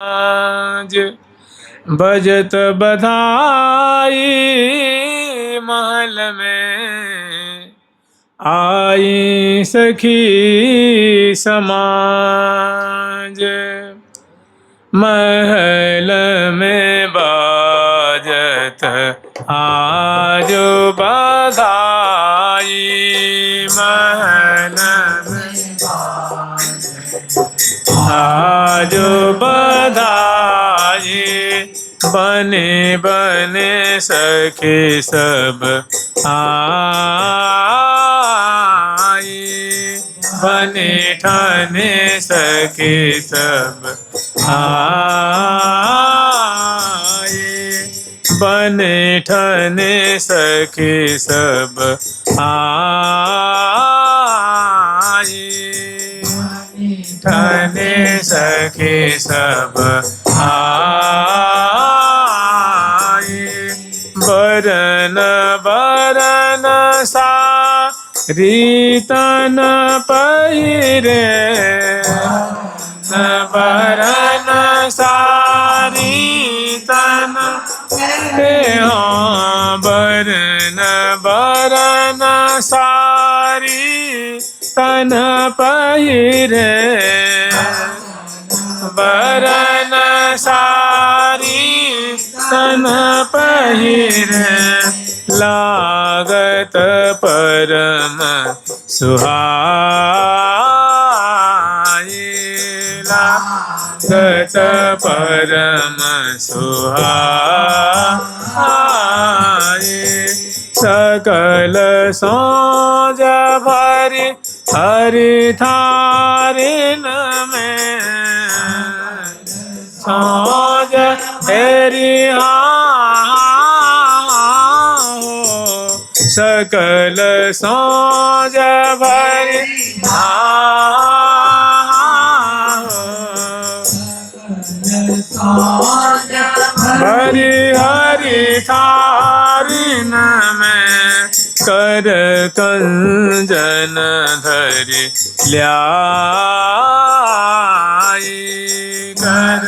आज बजत बधाई महल में आई सखी समाज। महल में बाजत आज बधाई महल में आज बधाई। बने बने सखी सब आई बने ठाने सखी सब आई बने ठाने सखी सब आई ठाने सखी सब आई। बरन बरन सारी तन पहिरे बरन सारी तन हाँ बरन बरन सारी तन पहिरे बरन सारी तन पहिरे। लागत परम सुहाई लागत परम सुहाई। सकल सोज भरी हरि थारिन में सोज हेरी सकल सोज भरी भरी हरि थारिन में कर कंजन धरि ल्याई कर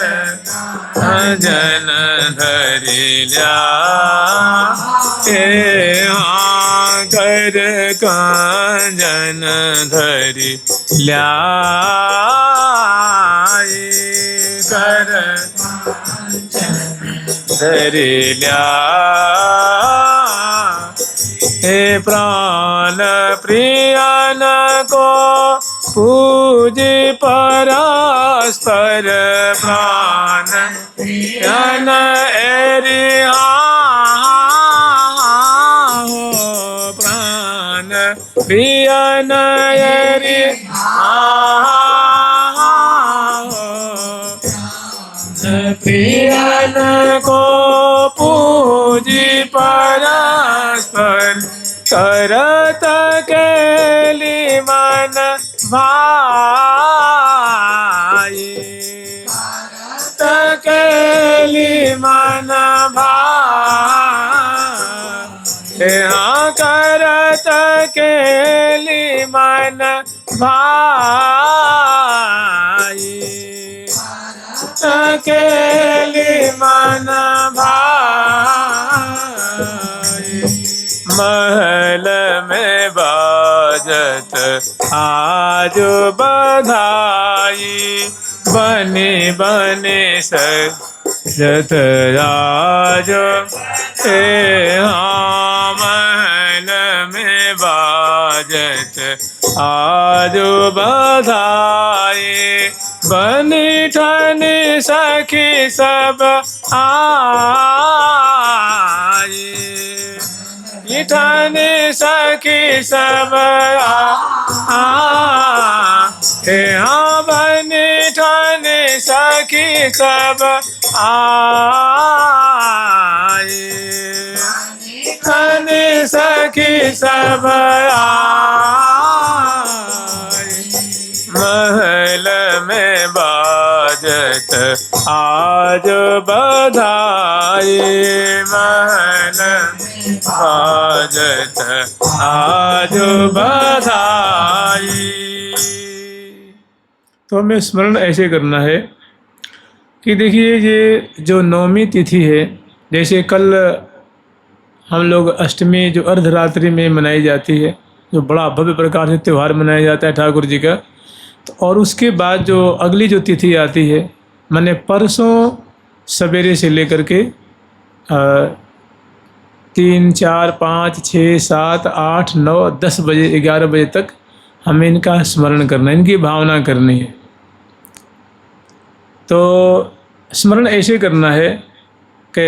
कंजन धरि ल्याई हाँ कर कंजन धरि ल्याई कर धरि ल्याई। हे प्राण प्रियन को पूजी परस्पर प्राण प्रियन एरि हो प्राण प्रियन एरि प्रियन को पूजी परस्पर करत केली मन भाई करत केली मन भाई हाँ करत केली मन भाई केली मन भाई। महल में बाजत आज बधाई बने बने सजत आज हाँ महल में बाजत आज बधाई बनी ठनी सखी सब आई ठनी सखी सब हाँ बनी ठनी सखी सब आई ठनी सखी सब आई। महल में बाजत आज बधाई महल बाजत आज बधाई। तो हमें स्मरण ऐसे करना है कि देखिए ये जो नवमी तिथि है, जैसे कल हम लोग अष्टमी जो अर्धरात्रि में मनाई जाती है, जो बड़ा भव्य प्रकार से त्यौहार मनाया जाता है ठाकुर जी का, तो और उसके बाद जो अगली जो तिथि आती है, माने परसों सवेरे से लेकर के 3, 4, 5, 6, 7, 8, 9, 10 बजे 11 बजे तक हमें इनका स्मरण करना है, इनकी भावना करनी है। तो स्मरण ऐसे करना है कि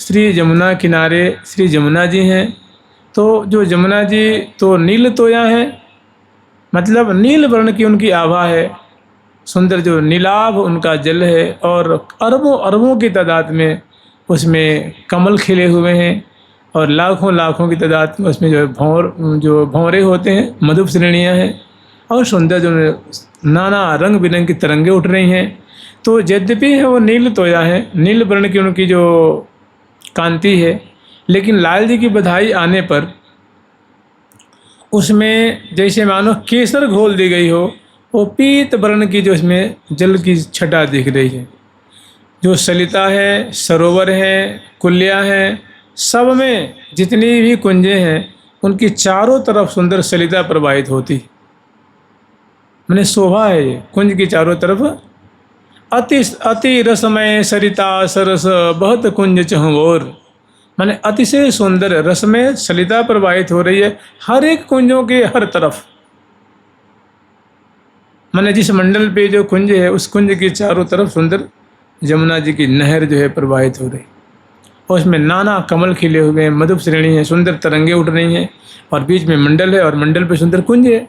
श्री जमुना किनारे श्री जमुना जी हैं, तो जो जमुना जी तो नील तोया है, मतलब नील वर्ण की उनकी आभा है, सुंदर जो नीलाभ उनका जल है, और अरबों अरबों की तादाद में उसमें कमल खिले हुए हैं, और लाखों लाखों की तादाद में उसमें जो भंवरे होते हैं, मधुप श्रेणियाँ हैं, और सुंदर जो नाना रंग बिरंग की तरंगे उठ रही हैं। तो यद्यपि है वो नील तोया है, नील वर्ण की उनकी जो कांति है, लेकिन लाल जी की बधाई आने पर उसमें जैसे मानो केसर घोल दी गई हो, वो पीत वर्ण की जो इसमें जल की छटा दिख रही है। जो सलिता है, सरोवर है, कुलिया है, सब में जितनी भी कुंजें हैं उनकी चारों तरफ सुंदर सलिता प्रवाहित होती, मैंने शोभा है ये कुंज की चारों तरफ। अति अति रसमय सरिता सरस बहुत कुंज चहुओर, माने अतिशय सुंदर रसमय सलिता प्रवाहित हो रही है हर एक कुंजों के हर तरफ। माने जिस मंडल पे जो कुंज है उस कुंज की चारों तरफ सुंदर जमुना जी की नहर जो है प्रवाहित हो रही, और उसमें नाना कमल खिले हुए हैं, मधुप श्रेणी है, सुंदर तरंगे उठ रही हैं, और बीच में मंडल है, और मंडल पे सुंदर कुंज है,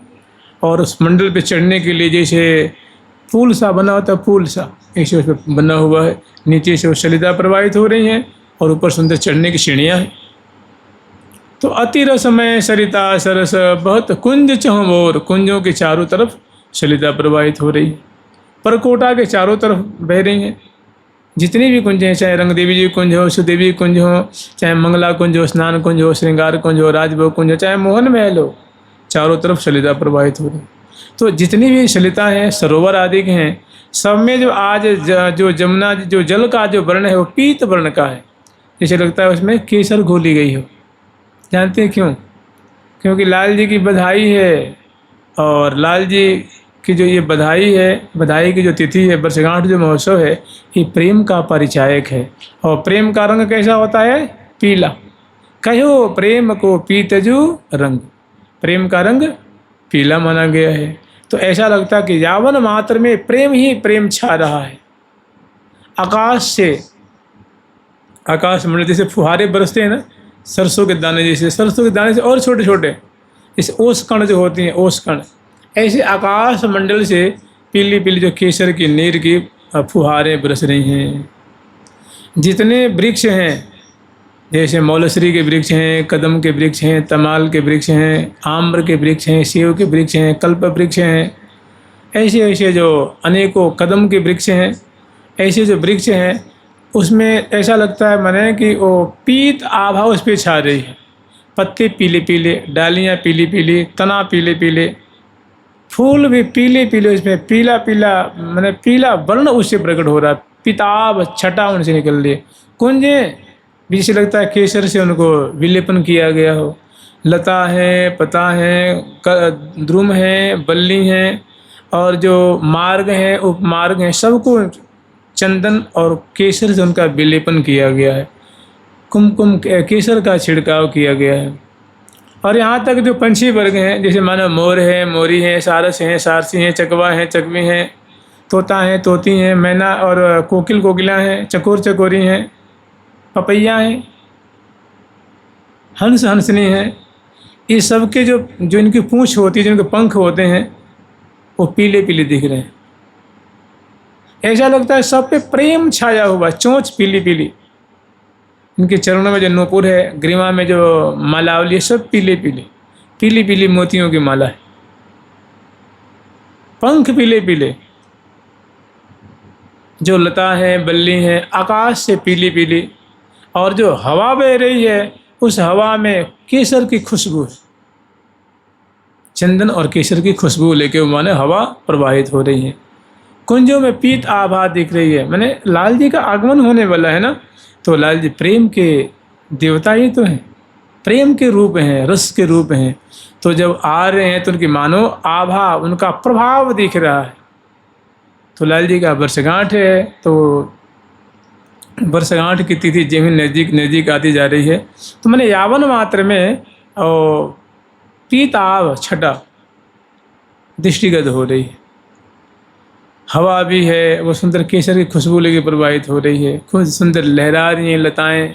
और उस मंडल पे चढ़ने के लिए जैसे पुल सा बना होता है, पुल सा ऐसे उस पर बना हुआ है, नीचे से वो सलिता प्रवाहित हो रही हैं, और ऊपर सुंदर चढ़ने की सीढ़ियाँ हैं। तो अति रसमय सरिता सरस बहुत कुंज चहुओर, कुंजों के चारों तरफ सलिता प्रवाहित हो रही है, परकोटा के चारों तरफ बह रही हैं जितनी भी कुंज हैं, चाहे रंग देवी जी कुंज हो, सुदेवी कुंज हो, चाहे मंगला कुंज हो, स्नान कुंज हो, श्रृंगार कुंज हो, राजभोग कुंज हो, चाहे मोहन महल हो, चारों तरफ सलिता प्रवाहित हो रही। तो जितनी भी सलिता हैं, सरोवर आदि के हैं, सब में जो आज जो जमुना जो जल का जो वर्ण है वो पीत वर्ण का है, जैसे लगता है उसमें केसर घोली गई हो। जानते हैं क्यों? क्योंकि लाल जी की बधाई है, और लाल जी की जो ये बधाई है, बधाई की जो तिथि है, वर्षगांठ जो महोत्सव है, ये प्रेम का परिचायक है। और प्रेम का रंग कैसा होता है? पीला। कहो प्रेम को पीतजू रंग, प्रेम का रंग पीला माना गया है। तो ऐसा लगता है कि यावन मात्र में प्रेम ही प्रेम छा रहा है। आकाश से, आकाश मंडल जैसे फुहारे बरसते हैं ना, सरसों के दाने जैसे, सरसों के दाने से और छोटे छोटे जैसे ओस कण जो होती हैं, ओस कण, ऐसे आकाश मंडल से पीली पीली जो केसर की नीर की फुहारें बरस रही हैं। जितने वृक्ष हैं, जैसे मौलश्री के वृक्ष हैं, कदम के वृक्ष हैं, तमाल के वृक्ष हैं, आम्र के वृक्ष हैं, सेव के वृक्ष हैं, कल्प वृक्ष हैं, ऐसे ऐसे जो अनेकों कदम के वृक्ष हैं, ऐसे जो वृक्ष हैं उसमें ऐसा लगता है माने कि वो पीत आभा उस पर छा रही है। पत्ते पीले पीले, डालियाँ पीली पीली, तना पीले पीले, फूल भी पीले पीले, उसमें पीला पीला माने पीला वर्ण उससे प्रकट हो रहा है, पिताब छटा उनसे निकल रही है। कुंजें भी जैसे लगता है केसर से उनको विलेपन किया गया हो। लता है, पता है, द्रुम है, बल्ली हैं, और जो मार्ग हैं, उपमार्ग हैं, सबको चंदन और केसर से उनका विलेपन किया गया है, कुमकुम केसर का छिड़काव किया गया है। और यहाँ तक जो पंछी वर्ग हैं, जैसे मानो मोर है, मोरी है, सारस हैं, सारसी हैं, चकवा हैं, चकवी हैं, तोता हैं, तोती हैं, मैना और कोकिल कोकिला हैं, चकोर चकोरी हैं, पपैया हैं, हंस हंसनी हैं, ये सब के जो इनकी पूंछ होती है, जिनके पंख होते हैं, वो पीले पीले दिख रहे हैं। ऐसा लगता है सब पे प्रेम छाया हुआ, चोंच पीली पीली, इनके चरणों में जो नूपुर है, ग्रीवा में जो मालावली है, सब पीले पीले, पीली पीली मोतियों की माला है, पंख पीले पीले, जो लता है, बल्ली है, आकाश से पीली पीली, और जो हवा बह रही है उस हवा में केसर की खुशबू है, चंदन और केसर की खुशबू लेके माने हवा प्रवाहित हो रही है। कुंजों में पीत आभा दिख रही है, मैंने लाल जी का आगमन होने वाला है ना। तो लाल जी प्रेम के देवता ही तो हैं, प्रेम के रूप हैं, रस के रूप हैं। तो जब आ रहे हैं तो उनकी मानो आभा, उनका प्रभाव दिख रहा है। तो लाल जी का वर्षगांठ है, तो वर्षगांठ की तिथि जिन नज़दीक नज़दीक आती जा रही है। तो मैंने यावन मात्र में पीताभ छटा दृष्टिगत हो रही है। हवा भी है, वो सुंदर केसर की खुशबू लेके प्रवाहित हो रही है, खुद सुंदर लहरा रही हैं लताएं,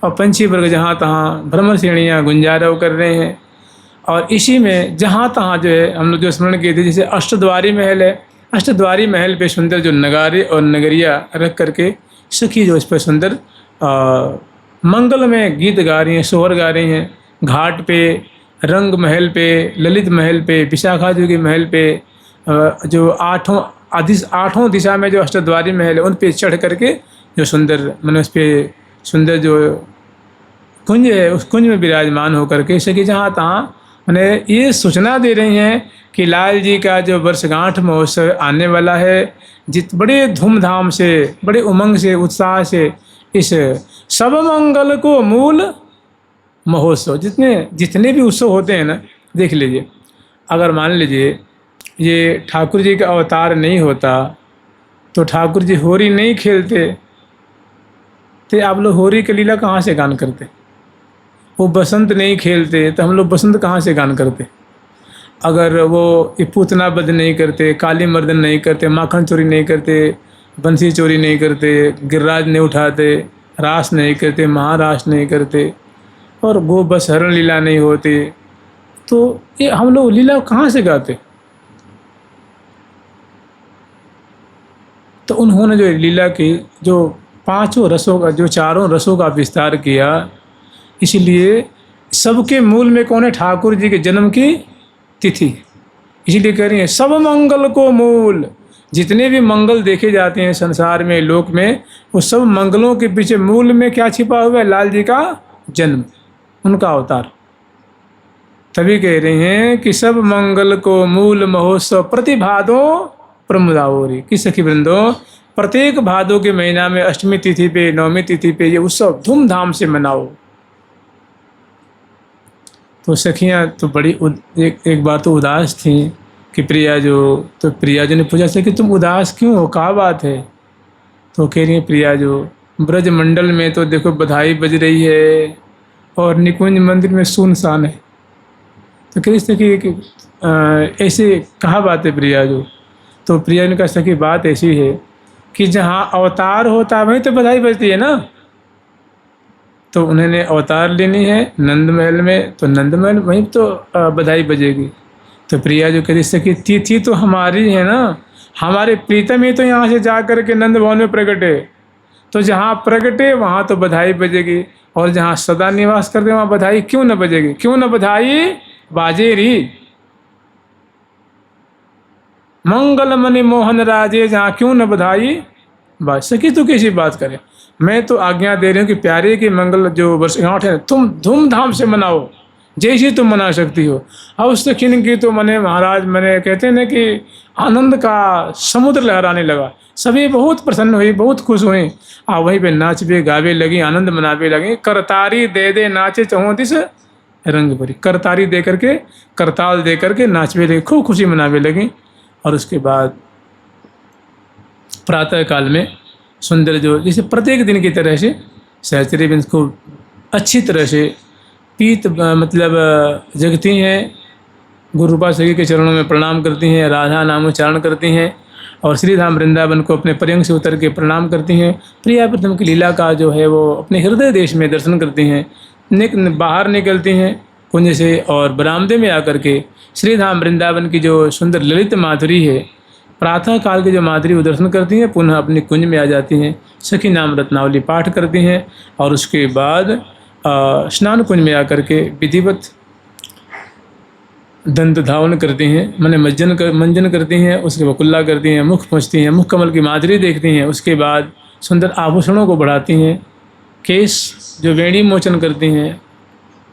और पंछी वर्ग जहाँ तहाँ भ्रमर श्रेणियाँ गुंजारव कर रहे हैं। और इसी में जहाँ तहाँ जो है हम लोग जो स्मरण किए थे, जैसे अष्टद्वारी महल है, अष्टद्वारी महल पे सुंदर जो नगारे और नगरिया रख करके सखी जो इस पर सुंदर मंगल में गीत गा रही हैं, सोहर गा रही हैं। घाट पे, रंग महल पे, ललित महल पे, विशाखा जी के महल पे, जो आठों दिशा में जो अष्टद्वारी महल है उन पे चढ़ करके जो सुंदर मैंने उस पर सुंदर जो कुंज है उस कुंज में विराजमान होकर के सखी जहाँ तहाँ मैंने ये सूचना दे रही हैं कि लाल जी का जो वर्षगांठ महोत्सव आने वाला है, बड़े धूमधाम से, बड़े उमंग से, उत्साह से इस सब मंगल को मूल महोत्सव, जितने भी उत्सव होते हैं ना, देख लीजिए, अगर मान लीजिए ये ठाकुर जी का अवतार नहीं होता तो ठाकुर जी होरी नहीं खेलते, तो आप लोग होरी की लीला कहाँ से गान करते? वो बसंत नहीं खेलते तो हम लोग बसंत कहाँ से गान करते? अगर वो पूतना बध नहीं करते, काली मर्दन नहीं करते, माखन चोरी नहीं करते, बंसी चोरी नहीं करते, गिरिराज नहीं उठाते, रास नहीं करते, महारास नहीं करते, और गो बस हरण लीला नहीं होती, तो ये हम लोग लीला कहाँ से गाते? तो उन्होंने जो लीला की, जो पांचों रसों का, जो चारों रसों का विस्तार किया, इसलिए सबके मूल में कौन है? ठाकुर जी के जन्म की तिथि। इसीलिए कह रही है सब मंगल को मूल। जितने भी मंगल देखे जाते हैं संसार में, लोक में, उस सब मंगलों के पीछे मूल में क्या छिपा हुआ है? लाल जी का जन्म, उनका अवतार। तभी कह रहे हैं कि सब मंगल को मूल महोत्सव प्रतिभादो प्रमुदावोरी की सखी वृंदो, प्रत्येक भादों के महीना में अष्टमी तिथि पे, नवमी तिथि पे ये उत्सव धूमधाम से मनाओ। तो सखियाँ तो बड़ी एक बार तो उदास थी कि प्रिया जो, तो प्रिया जो ने पूछा से कि तुम उदास क्यों हो, क्या बात है? तो कह रही है प्रिया जो, ब्रज मंडल में तो देखो बधाई बज रही है और निकुंज मंदिर में सुनसान है। तो कह रही कि ऐसे कहाँ बात है प्रिया जो? तो प्रिया ने कहा सखी बात ऐसी है कि जहाँ अवतार होता है वहीं तो बधाई बजती है ना। तो उन्होंने अवतार लेनी है नंद महल में, तो नंद महल वहीं तो बधाई बजेगी। तो प्रिया जो कह सखी तिथि तो हमारी है ना, हमारे प्रीतम ही तो यहाँ से जा कर के नंद भवन में प्रगटे, तो जहाँ प्रगटे वहाँ तो बधाई बजेगी, और जहाँ सदा निवास करते वहाँ बधाई क्यों न बजेगी? क्यों न बधाई बाजेरी? मंगल मणि मोहन राजे, जहाँ क्यों न बधाई बाज सकी। तो कैसी बात करें? मैं तो आज्ञा दे रही हूँ कि प्यारे की मंगल जो वर्षगांठ है तुम धूमधाम से मनाओ, जैसी तुम मना सकती हो। अब उस खिन की तो मैंने महाराज, मैंने कहते हैं ना कि आनंद का समुद्र लहराने लगा। सभी बहुत प्रसन्न हुई, बहुत खुश हुई, और वहीं पे नाचवे गावे लगी, आनंद मनावे लगी। करतारी दे दे नाचे चहों दिस रंग भरी, करतारी दे करके, करताल दे करके नाचवे लगी, खूब खुशी मनावे लगी। और उसके बाद प्रातः काल में सुंदर जो, जैसे प्रत्येक दिन की तरह से सहचरी बिंद को अच्छी तरह से पीत मतलब जगती हैं, गुरु रूपा सखी के चरणों में प्रणाम करती हैं, राधा नाम उच्चारण करती हैं, और श्रीधाम वृंदावन को अपने पर्यंक से उतर के प्रणाम करती हैं। प्रिया प्रथम की लीला का जो है वो अपने हृदय देश में दर्शन करती हैं। बाहर निकलती हैं कुंज से, और बरामदे में आकर के श्रीधाम वृंदावन की जो सुंदर ललित माधुरी है, प्रातः काल के जो माधुरी वो दर्शन करती हैं, पुनः अपने कुंज में आ जाती हैं, सखी नाम रत्नावली पाठ करती हैं, और उसके बाद स्नान कुंज में आकर के विधिवत दंत धावन करती हैं, माने मंजन करती हैं, उसके बाद कुल्ला करती हैं, मुख पोंछती हैं, मुख कमल की माधुरी देखती हैं, उसके बाद सुंदर आभूषणों को बढ़ाती हैं, केश जो वेणी मोचन करती हैं,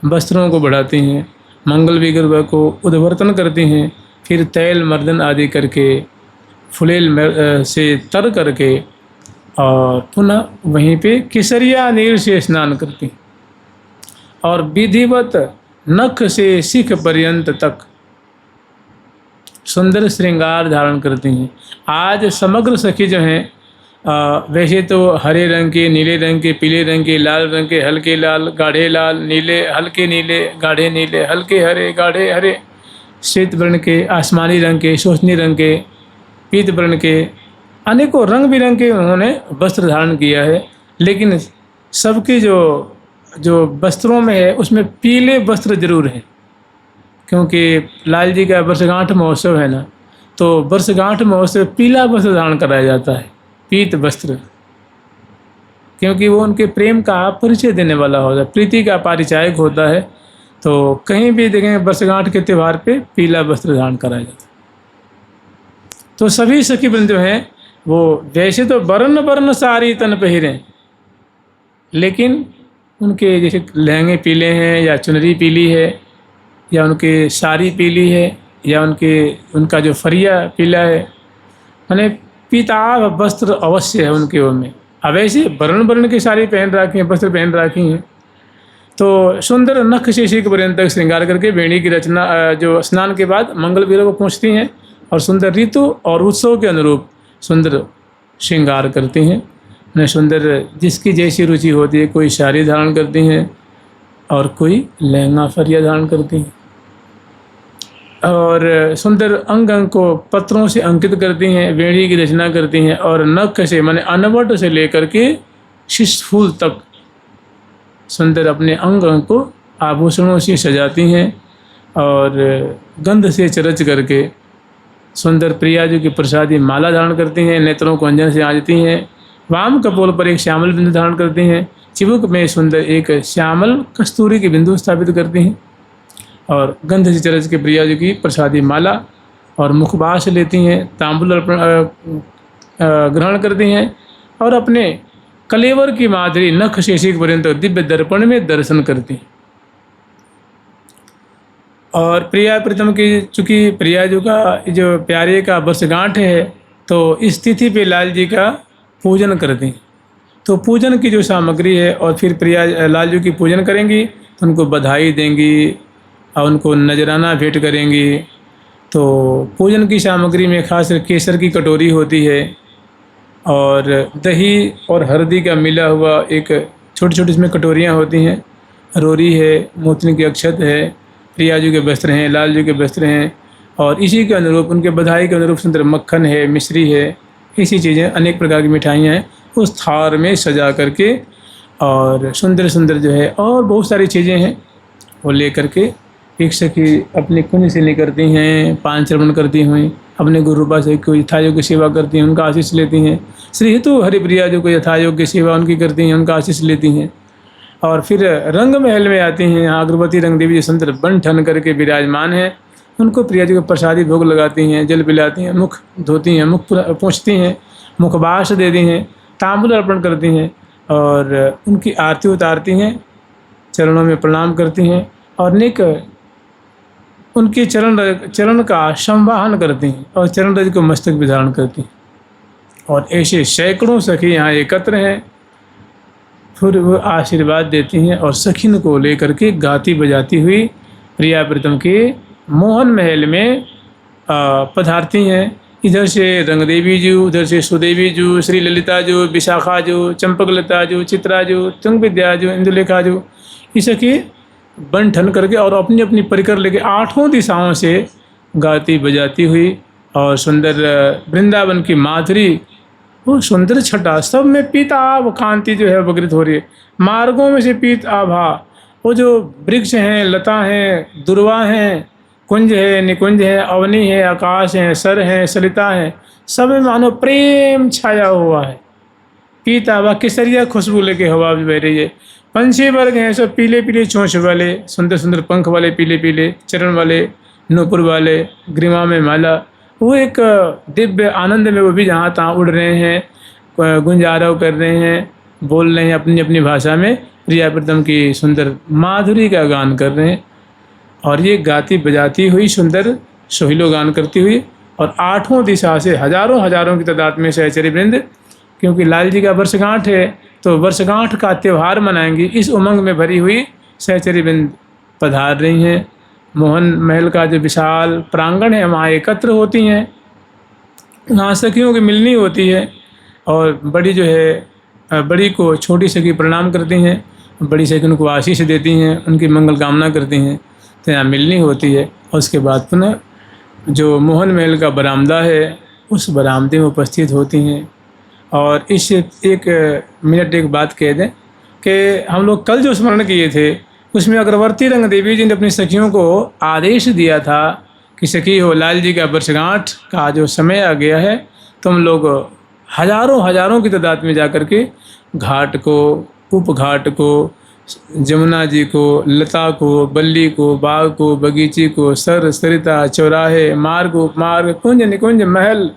वस्त्रों को बढ़ाती हैं, मंगल विग्रह को उद्वर्तन करती हैं, फिर तैल मर्दन आदि करके फुलेल से तर करके और पुनः वहीं पे केसरिया नीर से स्नान करती और विधिवत नख से शिख पर्यंत तक सुंदर श्रृंगार धारण करती हैं। आज समग्र सखी जो हैं वैसे तो हरे रंग के, नीले रंग के, पीले रंग के, लाल रंग के, हल्के लाल, गाढ़े लाल, नीले, हल्के नीले, गाढ़े नीले, हल्के हरे, गाढ़े हरे, श्वेत वर्ण के, आसमानी रंग के, शोषनी रंग के, पीत वर्ण के, अनेकों रंग बिरंग के उन्होंने वस्त्र धारण किया है। लेकिन सबके जो वस्त्रों में है उसमें पीले वस्त्र जरूर हैं, क्योंकि लाल जी का वर्षगांठ महोत्सव है ना, तो वर्षगांठ महोत्सव पीला वस्त्र धारण कराया जाता है, पीत वस्त्र, क्योंकि वो उनके प्रेम का परिचय देने वाला होता है, प्रीति का परिचायक होता है। तो कहीं भी देखेंगे वर्षगांठ के त्यौहार पे पीला वस्त्र धारण कराया जाता है। तो सभी सखी वृंद जो हैं वो वैसे तो वर्ण वर्ण सारी तन पहिरें, लेकिन उनके जैसे लहंगे पीले हैं या चुनरी पीली है या उनके साड़ी पीली है या उनका जो फरिया पीला है, माने पीताभ वस्त्र अवश्य है उनके वो में। अब ऐसे वर्ण वर्ण की साड़ी पहन रखी हैं, वस्त्र पहन रखी हैं, तो सुंदर नख से शिख पर्यंत तक श्रृंगार करके वेणी की रचना जो स्नान के बाद मंगल वीरों को पहुँचती हैं और सुंदर ऋतु और उत्सव के अनुरूप सुंदर श्रृंगार करती हैं। उन्हें सुंदर जिसकी जैसी रुचि होती है, कोई साड़ी धारण करती हैं और कोई लहंगा फरिया धारण करती हैं और सुंदर अंग अंग को पत्रों से अंकित करती हैं, वेणी की रचना करती हैं और नख से माने अनवट से लेकर के शिशफूल तक सुंदर अपने अंग अंग को आभूषणों से सजाती हैं और गंध से चरच करके सुंदर प्रिया जी की प्रसादी माला धारण करती हैं, नेत्रों को अंजन से आंजती हैं, वाम कपोल पर एक श्यामल बिंदु धारण करती हैं, चिबुक में सुंदर एक श्यामल कस्तूरी की बिंदु स्थापित करती हैं और गंध से चरच के प्रिया जी की प्रसादी माला और मुखवास लेती हैं, तांबूल अर्पण ग्रहण करती हैं और अपने कलेवर की माधुरी नख से शिख पर्यंत दिव्य दर्पण में दर्शन करती हैं। और प्रिया प्रीतम की चूँकि प्रिया जी का जो प्यारे का वर्षगांठ है तो इस तिथि पे लाल जी का पूजन करती हैं। तो पूजन की जो सामग्री है और फिर प्रिया लाल जी की पूजन करेंगी तो उनको बधाई देंगी और उनको नजराना भेंट करेंगी। तो पूजन की सामग्री में खास केसर की कटोरी होती है और दही और हल्दी का मिला हुआ एक छोटी छोटी इसमें कटोरियाँ होती हैं, रोरी है, मोतिन की अक्षत है, प्रिया जी के वस्त्र हैं, लाल जी के वस्त्र हैं और इसी के अनुरूप उनके बधाई के अनुरूप सुंदर मक्खन है, मिश्री है, ऐसी चीज़ें अनेक प्रकार की मिठाइयाँ हैं उस थार में सजा करके और सुंदर सुंदर जो है और बहुत सारी चीज़ें हैं वो ले करके एक सखी अपने कुंज से निकलती हैं, पान श्रवण करती हुई अपने गुरुपा से कोई यथायोग्य सेवा करती हैं, उनका आशीष लेती हैं। श्री हेतु हरिप्रिया जो कोई यथायोग्य सेवा उनकी करती हैं, उनका आशीष लेती हैं और फिर रंग महल में आती हैं। यहाँ अग्रवती रंग देवी जो सुंदर बन ठन करके विराजमान हैं, उनको प्रिया जी को प्रसादी भोग लगाती हैं, जल पिलाती हैं, मुख धोती हैं, मुख पोंछती हैं, मुखवास देती हैं, तांबूल अर्पण करती हैं और उनकी आरती उतारती हैं, चरणों में प्रणाम करती हैं और निक उनके चरण का संवाहन करती हैं और चरण रज को मस्तक में धारण करती हैं। और ऐसे सैकड़ों सखी यहाँ एकत्र हैं। फिर वो आशीर्वाद देती हैं और सखिन को लेकर के गाती बजाती हुई प्रिया प्रीतम के मोहन महल में पधारती हैं। इधर से रंगदेवी जी, उधर से सुदेवी जी, श्री ललिता जी, विशाखा जी, चंपकलता जी, चित्रा जी, तुंग विद्या जी, इंदुलेखा जी, ये सखी बन ठन करके और अपनी अपनी परिकर लेके आठों दिशाओं से गाती बजाती हुई और सुंदर वृंदावन की माधुरी वो सुंदर छटा सब में पीताभ कांति जो है वगृत हो रही है। मार्गों में से पीत आभा, वो जो वृक्ष हैं, लता हैं, दुर्वा हैं, कुंज है, निकुंज है, अवनी है, आकाश है, सर है, सलिता है, सब में मानो प्रेम छाया हुआ है। पीताभा केसरिया खुशबू लेके हवा भी बह रही है। पंछी वर्ग हैं सब पीले पीले चोंच वाले, सुंदर सुंदर पंख वाले, पीले पीले चरण वाले, नूपुर वाले, ग्रीवा में माला, वो एक दिव्य आनंद में वो भी जहाँ तहाँ उड़ रहे हैं, गुंजारव कर रहे हैं, बोल रहे हैं अपनी अपनी भाषा में, प्रिया प्रीतम की सुंदर माधुरी का गान कर रहे हैं। और ये गाती बजाती हुई सुंदर सोहिलो गान करती हुई और आठों दिशा से हजारों हजारों की तादाद में सहचरी वृंद, क्योंकि लाल जी का वर्षगांठ है तो वर्षगांठ का त्यौहार मनाएंगी, इस उमंग में भरी हुई सहचरी वृंद पधार रही हैं। मोहन महल का जो विशाल प्रांगण है वहाँ एकत्र होती हैं, वहाँ सखियों की मिलनी होती है और बड़ी जो है बड़ी को छोटी सखी प्रणाम करती हैं, बड़ी सखी उनको आशीष देती हैं, उनकी मंगल कामना करती हैं, तो यहाँ मिलनी होती है। और उसके बाद पुनः जो मोहन महल का बरामदा है उस बरामदे में उपस्थित होती हैं। और इस एक मिनट एक बात कह दें कि हम लोग कल जो स्मरण किए थे उसमें अग्रवर्ती रंग देवी जी ने अपनी सखियों को आदेश दिया था कि सखी हो, लाल जी का वर्षगांठ का जो समय आ गया है, तुम लोग हजारों हजारों की तादाद में जाकर के घाट को, उपघाट को, जमुना जी को, लता को, बल्ली को, बाग को, बगीचे को, सर सरिता, चौराहे, मार्ग उपमार्ग, कुंज निकुंज, महल,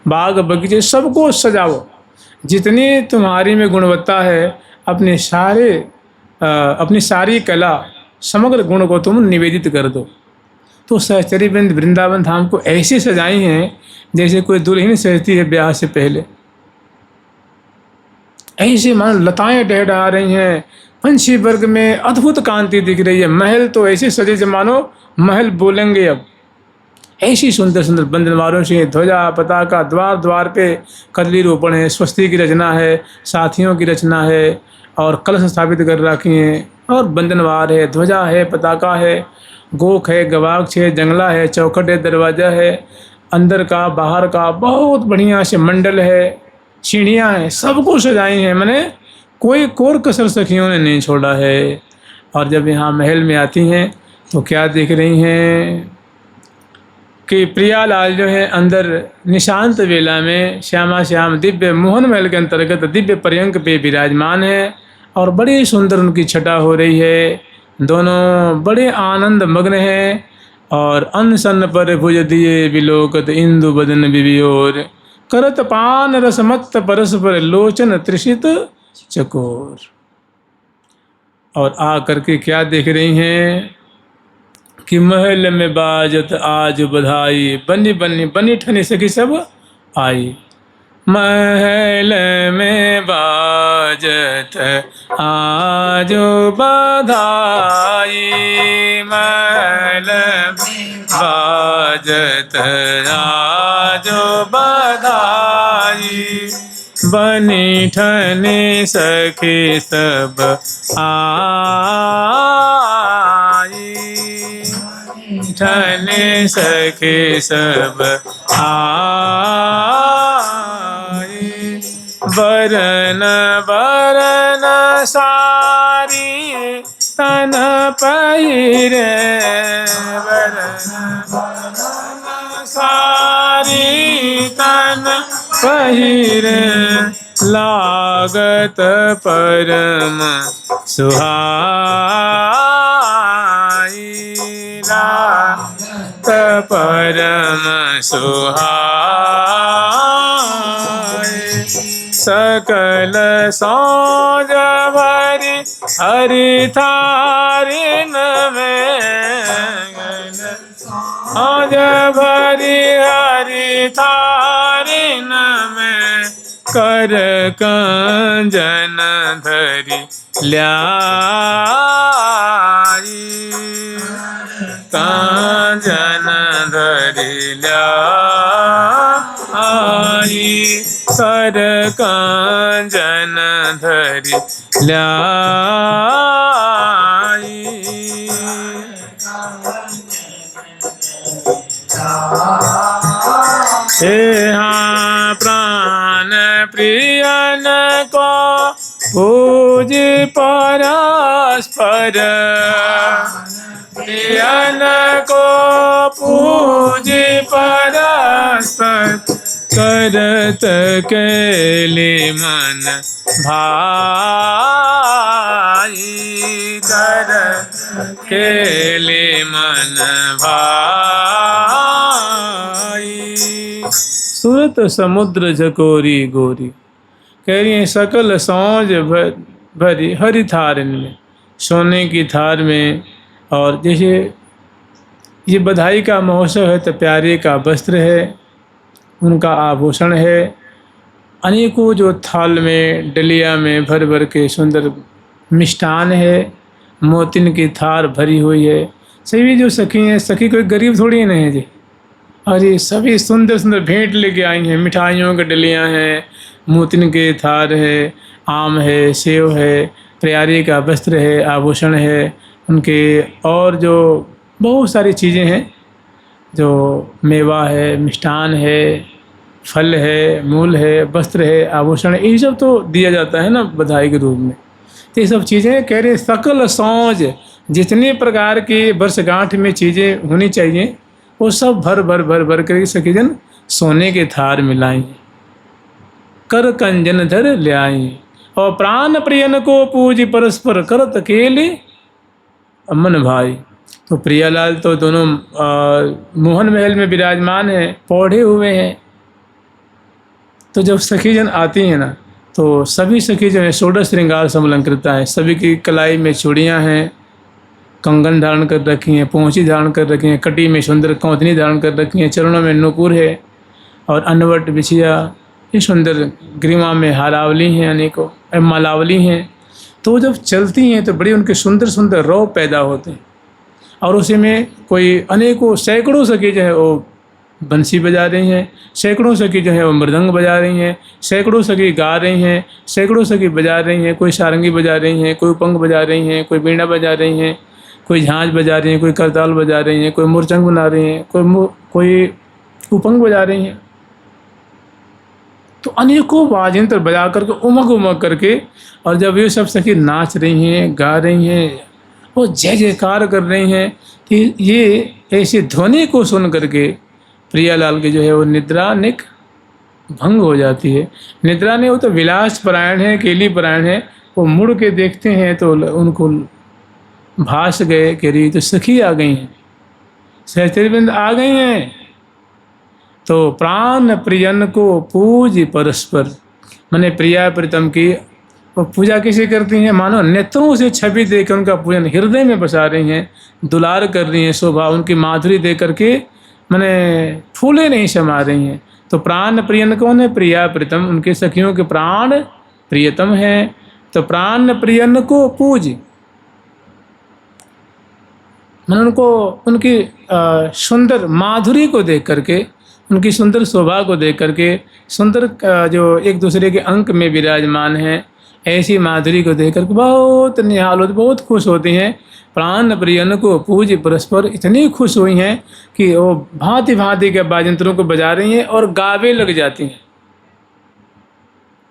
बाग बगीचे सबको सजाओ। जितनी तुम्हारी में गुणवत्ता है अपनी सारी कला समग्र गुण को तुम निवेदित कर दो। तो सहचरी वृंद वृंदावन धाम को ऐसे सजाई हैं जैसे कोई दुल्हन सजती है ब्याह से पहले। ऐसे मानो लताएं डहडहा रही हैं, पंछी वर्ग में अद्भुत कांति दिख रही है। महल तो ऐसे सजे जो मानो महल बोलेंगे अब। ऐसी सुंदर सुंदर बंधनवारों से ध्वजा पताका, द्वार द्वार पे कदली रोपण है, स्वस्ति की रचना है, साथियों की रचना है और कलश स्थापित कर रखी हैं और बंधनवार है, ध्वजा है, पताका है, गोख है, गवाक्ष है, जंगला है, चौखट है, दरवाजा है, अंदर का बाहर का बहुत बढ़िया से मंडल है, सीढ़ियाँ हैं, सबको सजाई हैं। मैंने कोई कोर कसर सखियों ने नहीं छोड़ा है। और जब यहाँ महल में आती हैं तो क्या देख रही हैं कि प्रियालाल जो है अंदर निशांत वेला में श्यामा श्याम दिव्य मोहन महल के अंतर्गत दिव्य पर्यंक पे विराजमान है और बड़ी सुंदर उनकी छटा हो रही है। दोनों बड़े आनंद मग्न हैं और अनसन पर भुज दिए विलोकत इंदु बदन विवियोर, करत पान रसमत्त परस्पर लोचन त्रिषित चकोर। और आ करके क्या देख रही हैं कि महल में बाजत आज बधाई, बनी बनी बनी ठनी सखी सब आई। महल में बाजत आज बधाई, महल में बाजत आज बधाई, बनी ठनी सखी सब आई, ठने सखी सब आई। बरन बरन सारी तन पहिरे, बरन बरन सारी तन पहिरे, लागत परम सुहाई, लागत परम सुहाई। सकल सौज भरी हरि थारिन में, सौज भरी हरि थारिन में, कर कंजन धरी ल्याई, कंजन धरी ल्याई, कर कंजन धरी ल्याई। हे हाँ प्राण प्रियन को पूज परस्पर, प्रियन को पूज परस्पर, करत केली मन भाई, करत केली मन भाई। सूरत समुद्र झकोरी गोरी, कह रही है सकल सौज भरी हरि थार में, सोने की थार में। और जैसे ये बधाई का महोत्सव है तो प्यारे का वस्त्र है, उनका आभूषण है। अनेकों जो थाल में डलिया में भर भर के सुंदर मिष्ठान है, मोतिन की थार भरी हुई है। सभी जो सखी हैं, सखी कोई गरीब थोड़ी नहीं है जी, और ये सभी सुंदर सुंदर भेंट लेके आई हैं। मिठाइयों के डलियाँ हैं, मोतिन के थार है, आम है, सेव है, प्यारी का वस्त्र है, आभूषण है उनके, और जो बहुत सारी चीज़ें हैं, जो मेवा है, मिष्ठान है, फल है, मूल है, वस्त्र है, आभूषण है, ये सब तो दिया जाता है ना बधाई के रूप में। तो ये सब चीज़ें कह रहे सकल सौज, जितने प्रकार की वर्षगांठ में चीज़ें होनी चाहिए वो सब भर भर भर भर कर सखीजन सोने के थार मिलाई, कर कंजन धर ले आई, और प्राण प्रियन को पूज परस्पर करत अकेले अमन भाई। तो प्रियालाल तो दोनों मोहन महल में विराजमान हैं, पौधे हुए हैं। तो जब सखीजन आती हैं ना, तो सभी सखी जो है षोडश श्रृंगार समलंकृता है। सभी की कलाई में चूड़ियाँ हैं, कंगन धारण कर रखी हैं, पोंछी धारण कर रखी हैं, कटी में सुंदर कौंतनी धारण कर रखी हैं, चरणों में नूपुर है और अनवट बिछिया, ये सुंदर ग्रीवा में हारावली हैं, अनेकों मालावली हैं। तो जब चलती हैं तो बड़ी उनके सुंदर सुंदर रौ पैदा होते हैं, और उसी में कोई अनेकों सैकड़ों सखी जो है वो बंसी बजा रही हैं, सैकड़ों सखी जो है वो मृदंग बजा रही हैं, सैकड़ों सखी गा रही हैं, सैकड़ों सखी बजा रही हैं, कोई सारंगी बजा रही हैं, कोई उपंग बजा रही हैं, कोई बीड़ा बजा रही हैं, कोई झांझ बजा रही हैं, कोई करताल बजा रही हैं, कोई मुरचंग बना रही हैं, कोई उपंग बजा रही हैं। तो अनेकों वाजयंत्र बजा करके उमग उमग करके, और जब ये सब सखी नाच रही हैं, गा रही हैं, वो जय जयकार कर रही हैं, कि ये ऐसी ध्वनि को सुन करके प्रियालाल की जो है वो निद्रा निक भंग हो जाती है। निद्रा ने, वो तो विलास परायण है, केली परायण है, वो मुड़ के देखते हैं तो उनको भास गए कि री तो सखी आ गई हैं, सहचरबिंद आ गई हैं। तो प्राण प्रियन को पूज परस्पर, माने प्रिया प्रीतम की वो पूजा कैसे करती हैं, मानो नेत्रों से छवि देकर उनका पूजन हृदय में बसा रही हैं, दुलार कर रही हैं, शोभा उनकी माधुरी दे करके माने फूले नहीं समा रही हैं। तो प्राण प्रियन कौन है, प्रिया प्रीतम, उनके सखियों के प्राण प्रियतम हैं। तो प्राण प्रियन को पूज, मैंने उनको उनकी सुंदर माधुरी को देख करके, उनकी सुंदर शोभा को देख करके, सुंदर जो एक दूसरे के अंक में विराजमान हैं, ऐसी माधुरी को देख करके बहुत निहाल होती, बहुत खुश होती हैं। प्राण प्रियन को पूज परस्पर इतनी खुश हुई हैं कि वो भांति भांति के बाजंत्रों को बजा रही हैं और गावे लग जाती हैं।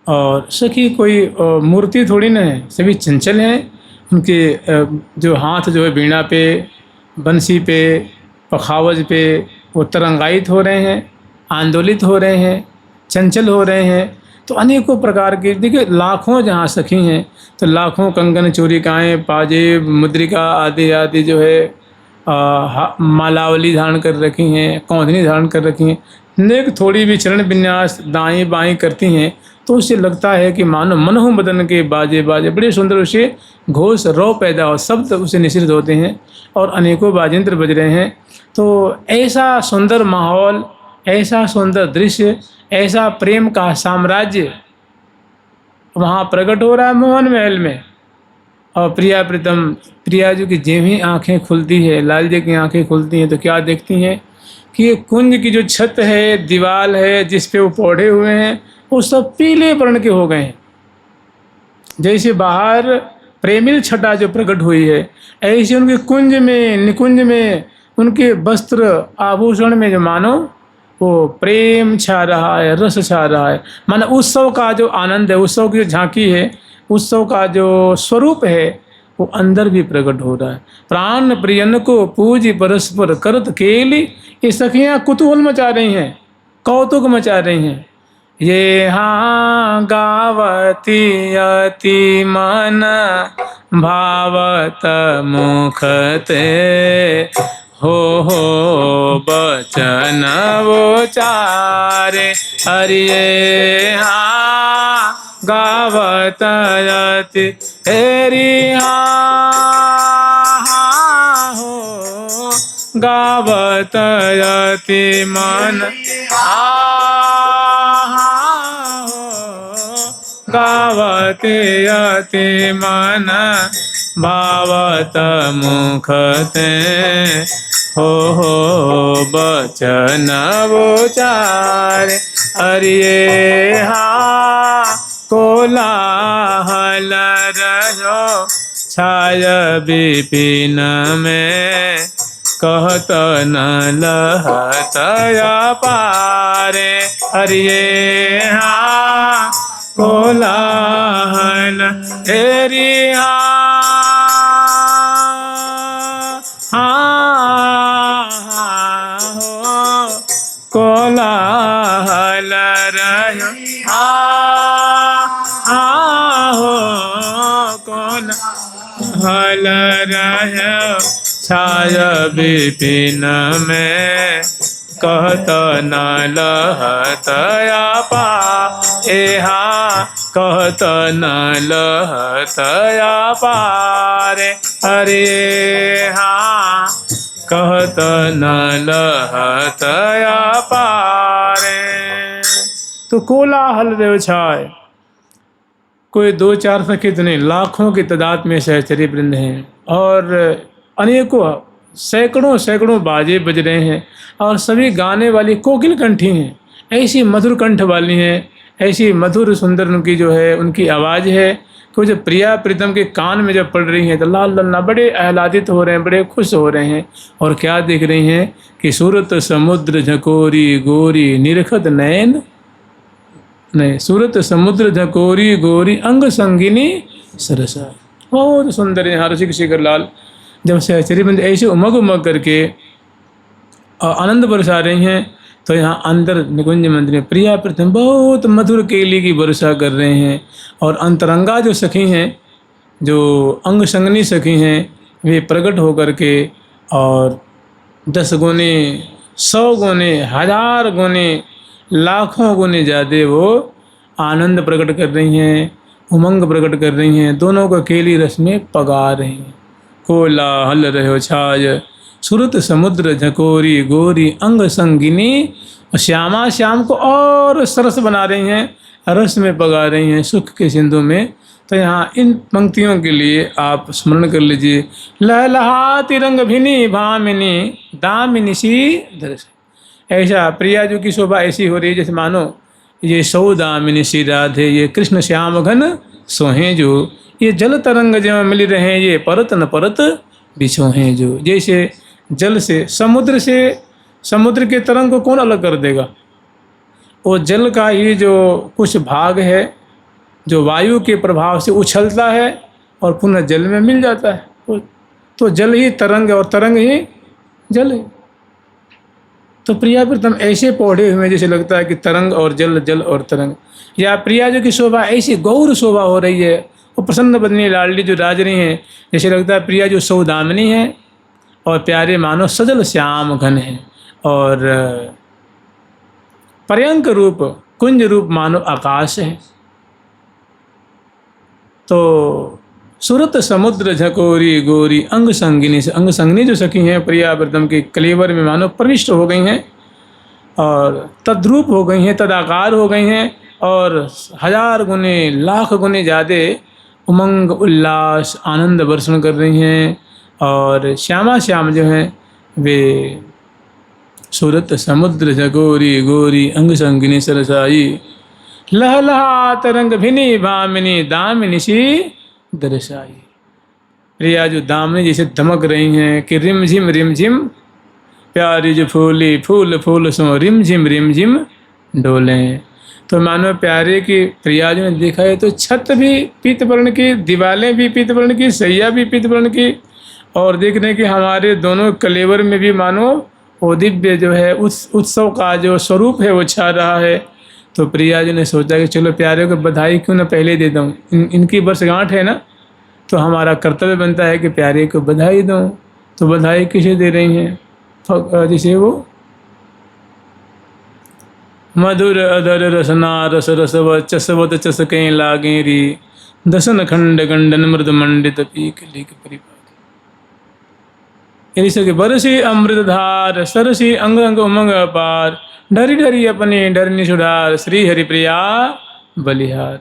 और सखी कोई मूर्ति थोड़ी ना है, सभी चंचल हैं। उनके जो हाथ जो है वीणा पे, बंसी पे, पखावज पे वो तरंगायित हो रहे हैं, आंदोलित हो रहे हैं, चंचल हो रहे हैं। तो अनेकों प्रकार की, देखिए लाखों जहाँ सखी हैं तो लाखों कंगन चूड़िकाएँ पाजेब मुद्रिका आदि आदि जो है मालावली धारण कर रखी हैं, कौंधनी धारण कर रखी हैं। नेक थोड़ी भी चरण विन्यास दाएं बाएं करती हैं तो उससे लगता है कि मानो मनहु मदन के बाजे बाजे, बड़े सुंदर उसे घोष रौ पैदा हो, शब्द उसे निश्चित होते हैं और अनेकों बाजेंद्र बज रहे हैं। तो ऐसा सुंदर माहौल, ऐसा सुंदर दृश्य, ऐसा प्रेम का साम्राज्य वहाँ प्रकट हो रहा है मोहन महल में। और प्रिया प्रीतम, प्रिया जी की जेब ही आँखें खुलती है, लाल जी की आँखें खुलती हैं तो क्या देखती हैं कि ये कुंज की जो छत है, दीवार है, जिस पे वो पौधे हुए हैं, वो सब पीले वर्ण के हो गए हैं। जैसे बाहर प्रेमिल छटा जो प्रकट हुई है, ऐसे उनके कुंज में, निकुंज में, उनके वस्त्र आभूषण में जो मानो वो प्रेम छा रहा है, रस छा रहा है। मानो उत्सव का जो आनंद है, उत्सव की जो झांकी है, उत्सव का जो स्वरूप है वो अंदर भी प्रकट हो रहा है। प्राण प्रियन को पूज परस्पर करत केली, ये सखियाँ कुतूहल मचा रही हैं, कौतुक मचा रही हैं। ये हाँ गावती अति मन भावत मुखते, हो बचन उचारे, हरिये हाँ गावत अति तेरी हाँ हो गावत अति मन ते अति मन भावत मुखते हो बचन उचार अरिये हा कोलाहल रहो छाय विपिन में कहत न लहत पारे अरिये हा कोलाहल तेरी कोलाहल रहो हो कोलाहल रहो छाय विपिन में कहत न लहत एहा कहत न लहत पारे अरे हाँ कहत न लहत पारे। तो कोलाहल रेव छाय, कोई दो चार सखी तो नहीं, लाखों की तादाद में सहचरी वृंद हैं और अनेकों सैकड़ों सैकड़ों बाजे बज रहे हैं और सभी गाने वाली कोकिल कंठी हैं, ऐसी मधुर कंठ वाली हैं, ऐसी मधुर सुंदर उनकी जो है उनकी आवाज़ है कि जब प्रिया प्रीतम के कान में जब पड़ रही हैं तो लाल लल्ला बड़े आह्लादित हो रहे हैं, बड़े खुश हो रहे हैं और क्या देख रही हैं कि सूरत समुद्र झकोरी गोरी निरखत नयन, नहीं सूरत समुद्र झकोरी गोरी अंग संगिनी सरसा। बहुत सुंदर है। यहाँ रसिक शेखर लाल जब सहचरी बंद ऐसे उमग उमग करके आनंद बरसा रही हैं तो यहाँ अंदर निकुंज मंदिर में प्रिया प्रथम बहुत मधुर केली की वर्षा कर रहे हैं और अंतरंगा जो सखी हैं, जो अंग संगनी सखी हैं, वे प्रकट होकर के और 10 गुने 100 गुने 1000 गुने लाखों गुने ज़्यादा वो आनंद प्रकट कर रही हैं, उमंग प्रकट कर रही हैं, दोनों को केली रस में पगा रही हैं। कोलाहल रहो छाय सुरत समुद्र झकोरी गोरी अंग संगिनी, श्यामा श्याम को और सरस बना रही हैं, रस में पगा रही हैं सुख के सिंधु में। तो यहाँ इन पंक्तियों के लिए आप स्मरण कर लीजिए। लहलहाती रंग भिनी भामिनी दामिनी सी दर्श, ऐसा प्रिया जो की शोभा ऐसी हो रही है जैसे मानो ये सौदामिनी सी राधे, ये कृष्ण श्याम घन सोहें जो, ये जल तरंग जो मिल रहे हैं ये परत न परत बिछोहें जो। जैसे जल से समुद्र के तरंग को कौन अलग कर देगा, वो जल का ही जो कुछ भाग है जो वायु के प्रभाव से उछलता है और पुनः जल में मिल जाता है, तो जल ही तरंग और तरंग ही जल है। तो प्रिया प्रीतम ऐसे पौधे हुए जैसे लगता है कि तरंग और जल, जल और तरंग। या प्रिया जो की शोभा ऐसी गौर शोभा हो रही है, वो प्रसन्न बदनी लाडली जो राज रही हैं, जैसे लगता है प्रिया जो सौदामिनी है और प्यारे मानो सजल श्याम घन है और पर्यंक रूप कुंज रूप मानो आकाश है। तो सूरत समुद्र झकोरी गोरी अंग संगिनी से, अंग संगिनी जो सखी हैं प्रिया प्रीतम के कलेवर में मानो प्रविष्ट हो गई हैं और तद्रूप हो गई हैं, तदाकार हो गई हैं और 1000 गुने लाख गुने ज़्यादा उमंग उल्लास आनंद वर्षण कर रही हैं। और श्यामा श्याम जो हैं वे सूरत समुद्र झकोरी गोरी अंग संगिनी सरसाई, लहलहा तरंग भिनी भामिनी दामिनी सी दर्शाई। प्रिया जो दामिनी जैसे दमक रही हैं कि रिम झिम प्यारी जो फूली फूल फूल सो रिम झिम डोलें। तो मानो प्यारे की प्रिया जो ने देखा है तो छत भी पीत वर्ण की, दीवारें भी पीत वर्ण की, सैया भी पीत वर्ण की और देख रहे कि हमारे दोनों कलेवर में भी मानो वो दिव्य जो है उस उत्सव का जो स्वरूप है वो छा रहा है। तो प्रिया जी ने सोचा कि चलो प्यारे को बधाई क्यों ना पहले दे दूँ, इनकी वर्षगांठ है ना, तो हमारा कर्तव्य बनता है कि प्यारे को बधाई दूँ। तो बधाई किसे दे रही हैं, जिसे वो मधुर अधर रसना रस रसव चसवत चसकें लागेरी दसन खंड गंडन मृद मंडित पीक लिक परिपाक। के बरसी अमृतधार सरसी अंग अंग उमंग अपार, डरी डरी अपने डरनी सुधार श्री हरिप्रिया बलिहार।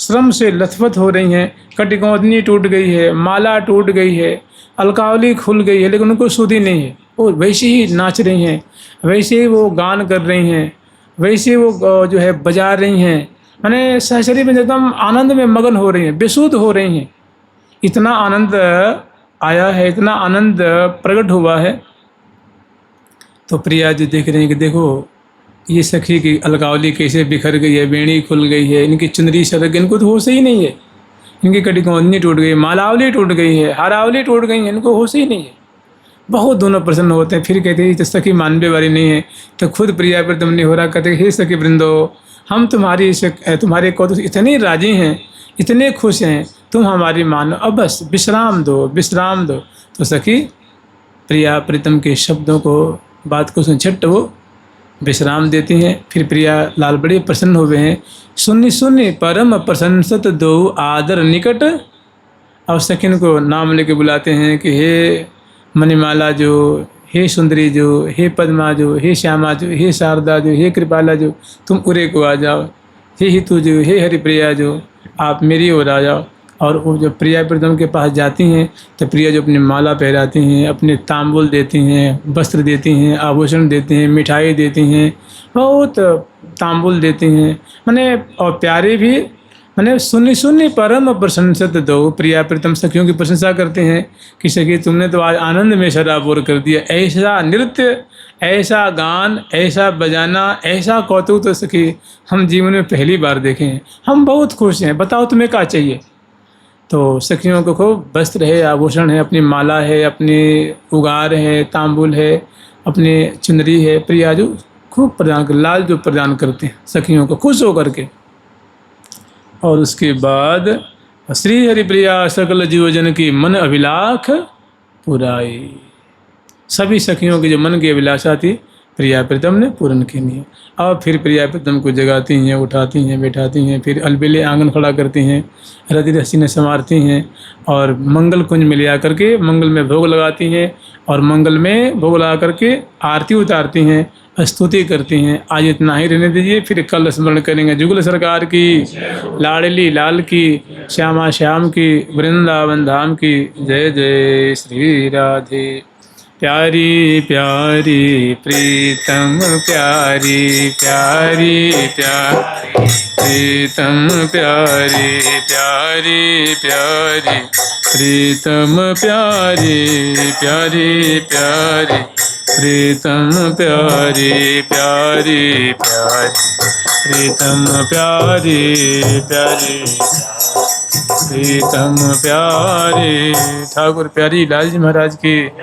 श्रम से लथपथ हो रही हैं, कटिगोदनी टूट गई है, माला टूट गई है, अलकावली खुल गई है, लेकिन उनको सुधि नहीं है। वो वैसे ही नाच रही हैं, वैसे ही वो गान कर रही हैं, वैसे वो जो है बजा रही हैं, माने सहचरी में एकदम आनंद में मगन हो रही हैं, बेसुध हो रही हैं। इतना आनंद आया है, इतना आनंद प्रकट हुआ है। तो प्रिया जी देख रहे हैं कि देखो ये सखी की अलकावली कैसे बिखर गई है, बेड़ी खुल गई है, इनकी चुनरी सरक, इनको तो होश ही नहीं है, इनकी कटिकोंदनी टूट गई, मालावली टूट गई है, हारावली टूट गई है, इनको होश ही नहीं है। बहुत दोनों प्रसन्न होते हैं। फिर कहते हैं तो सखी मानवे वाली नहीं है, तो खुद प्रिया पर दम नहीं हो रहा, कहते हे सखी वृंदो, हम तुम्हारे को तो इतने राजी हैं, इतने खुश हैं, तुम हमारी मानो, अब बस विश्राम दो, विश्राम दो। तो सखी प्रिया प्रीतम के शब्दों को, बात को सुन झट वो विश्राम देती हैं। फिर प्रिया लाल बड़े प्रसन्न हो गए हैं। सुन्नी सुन्नी परम प्रशंसत दो आदर निकट। और सखिन को नाम लेके बुलाते हैं कि हे मणिमाला जो, हे सुंदरी जो, हे पद्मा जो, हे श्यामा जो, हे शारदा जो, हे कृपाला जो, तुम उरे को आ जाओ, हे हितु जो, हे हरिप्रिया जो, आप मेरी ओर आ जाओ। और वो जब प्रिया प्रीतम के पास जाती हैं तो प्रिया जो अपनी माला पहराती हैं, अपने तांबुल देती हैं, वस्त्र देती हैं, आभूषण देती हैं, मिठाई देती हैं, बहुत तांबुल देती हैं, माने और प्यारे भी, माने सुन्नी सुन्नी परम प्रशंसत दो। प्रिया प्रीतम सखियों की प्रशंसा करते हैं कि सखी तुमने तो आज आनंद में शराबोर कर दिया, ऐसा नृत्य, ऐसा गान, ऐसा बजाना, ऐसा कौतुक तो सखी हम जीवन में पहली बार देखे हैं, हम बहुत खुश हैं, बताओ तुम्हें क्या चाहिए। तो सखियों को खूब वस्त्र है, आभूषण है, अपनी माला है, अपनी उगार है, तांबुल है, अपनी चुनरी है, प्रिया जो खूब प्रदान कर, लाल जो प्रदान करते हैं सखियों को खुश होकर के। और उसके बाद श्री हरिप्रिया सकल जीवजन की मन अभिलाख पुराई। सभी सखियों की जो मन की अभिलाषा थी प्रिया प्रीतम ने पूर्ण की नहीं। अब फिर प्रिया प्रीतम को जगाती हैं, उठाती हैं, बैठाती हैं, फिर अलबेले आंगन खड़ा करती हैं, रति रस्सी ने संवारती हैं और मंगल कुंज में ले आ करके मंगल में भोग लगाती हैं और मंगल में भोग लगा करके आरती उतारती हैं, स्तुति करती हैं। आज इतना ही रहने दीजिए, फिर कल स्मरण करेंगे। जुगल सरकार की, लाडली लाल की, श्यामा श्याम की, वृंदावन धाम की जय जय श्री राधे। प्यारी प्यारी प्रीतम प्यारी प्यारी प्यारी प्रीतम प्यारी प्यारी प्यारी प्रीतम प्यारी प्यारी प्यारी प्रीतम प्यारी प्यारी प्यारी प्रीतम प्यारी प्यारी प्रीतम प्यारी। ठाकुर प्यारी लाल जी महाराज की।